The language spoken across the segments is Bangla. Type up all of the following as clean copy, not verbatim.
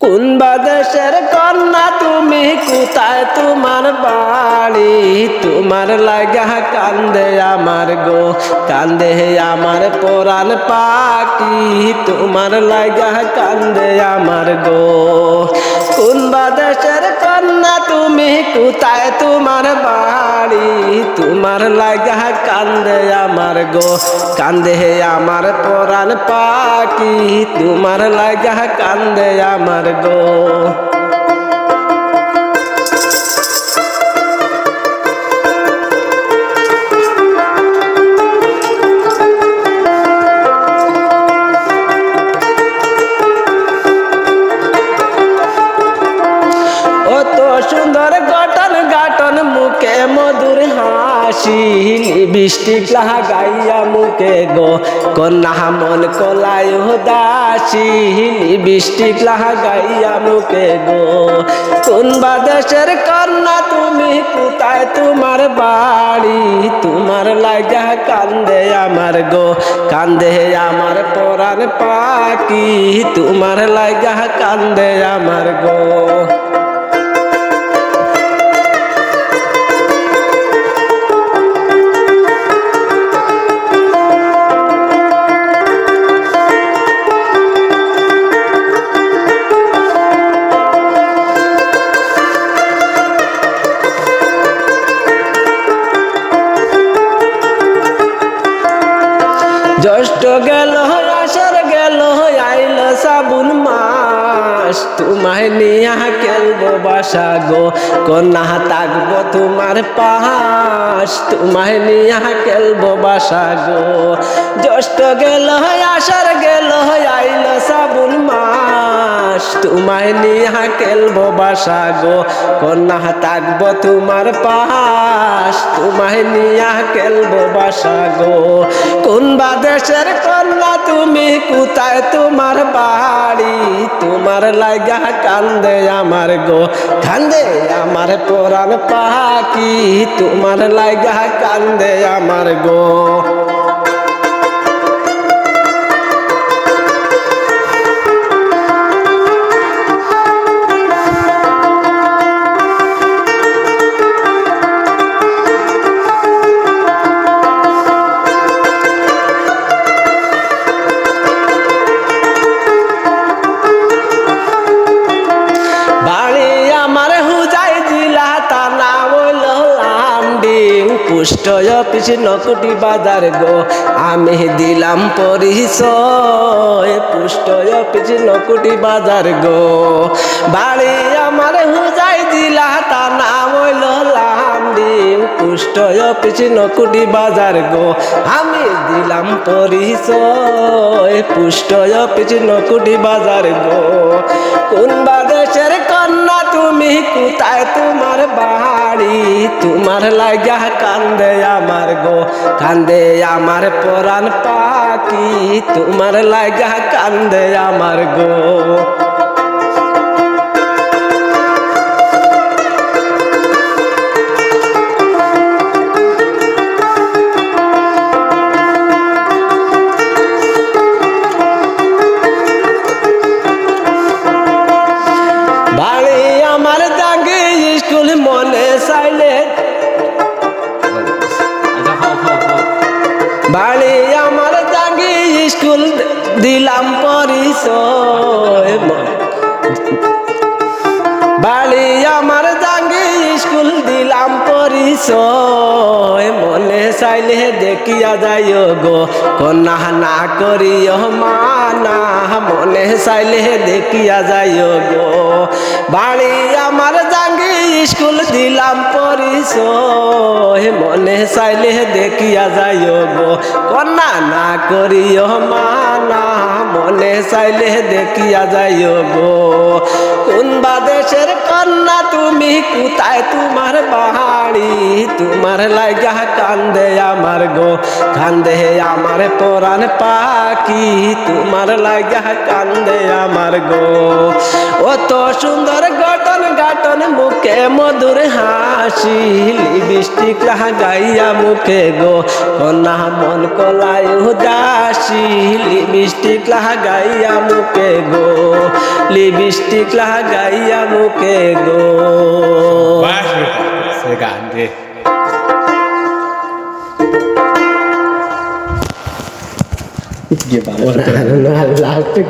কোন বাদেশের কন্যা তুমি, কোথায় তোমার বাড়ি? তোমার লাগা কান্দে আমার গো, কান্দে আমার পরাণ পাখি। তোমার লাগা কান্দে আমার গো। কোন বাদেশের কন্যা তুমি, কোথায় তোমার বাড়ি? তোমার লাগা কান্দে আমার গো, কান্দে আমার পরাণ পাখি। তোমার লাগা কান্দে আমার গো। অত সুন্দর গঠন গাঠন, মুখে মধুর হাসি। লিপস্টিক লাগাইয়া মুখে গো, কন্যা মন কলায় দাসী। লিপস্টিক লাগাইয়া মুখে গো। কোন বাদেশের কন্যা তুমি, কোথায় তোমার বাড়ি? তোমার লাগা কান্দে আমার গো, কান্দে আমার পরাণ পাখি। তোমার লাগা কান্দে আমার গো। জ্যৈষ্ঠ গেল আষাঢ় গেল, আইল শ্রাবণ মাস। তোমায় নিয়া খেলবো বাসা গো, কন্যা থাকবো তোমার পাশ। তোমায় নিয়া খেলবো বাসা গো। জ্যৈষ্ঠ গেল আষাঢ় গেল, আইল শ্রাবণ মাস। তোমায় নিয়া খেলবো বাসা গো, কন্যা থাকবো তোমার পাশ। তোমায় নিয়া খেলবো বাসা গো। কোন বাদেশের কন্যা তুমি, কোথায় তোমার বাড়ি? তোমার লাগা কান্দে আমার গো, কান্দে আমার পরাণ পাখি। তোমার লাগা কান্দে আমার গো। পোস্ট অফিস নকুটি বাজার গো, আমি দিলাম পরিচয়। পোস্ট অফিস নকুটি বাজার গো। বাড়ি আমার হুজাই দিলা, তা নাম হইল লামডিং। পোস্ট অফিস নকুটি বাজার গো, আমি দিলাম পরিচয়। পোস্ট অফিস নকুটি বাজার গো। কোন বাদেশের কন্যা তুমি, কোথায় তোমার বাড়ি? তোমার লাগা কান্দে আমার গো, কান্দে আমার পরাণ পাখি। তোমার লাগা কান্দে আমার গো। বাড়ি আমার জাঙ্গি স্কুল, মনে চাইলে বাড়ি আমার জাঙ্গি স্কুল, দিলাম পরিচয়। বাড়ি আমার জাঙ্গি স্কুল, দিলাম পরিচয়। মনে চাইলে দেখিয়া যাইও গো, কন্যা না করিও মানা। মনে চাইলে দেখিয়া যাইও গো। বাড়ি আমার জাঙ্গি স্কুল, দিলাম পরিচয়। মনে চাইলে দেখিয়া যাইও গো, কন্যা না করিও মানা। মনে চাইলে দেখিয়া যাইও গো। কোন বাদেশের কন্যা তুমি, কোথায় তোমার বাড়ি? তোমার লাগা কান্দে আমার গো, কান্দে আমার পরাণ পাখি। তোমার লাগা কান্দে আমার গো। অত সুন্দর গঠন গাঠন, আমার মুখে মধুর হাসি লিপস্টিক লাগাইয়া মুখে গো কন্যা মন কলাই উদাসী লিপস্টিক লাগাইয়া মুখে গো লিপস্টিক লাগাইয়া মুখে গো সে গান রে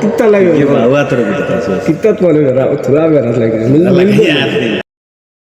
कितना लगेगा कितना तो थोड़ा मेरा लगेगा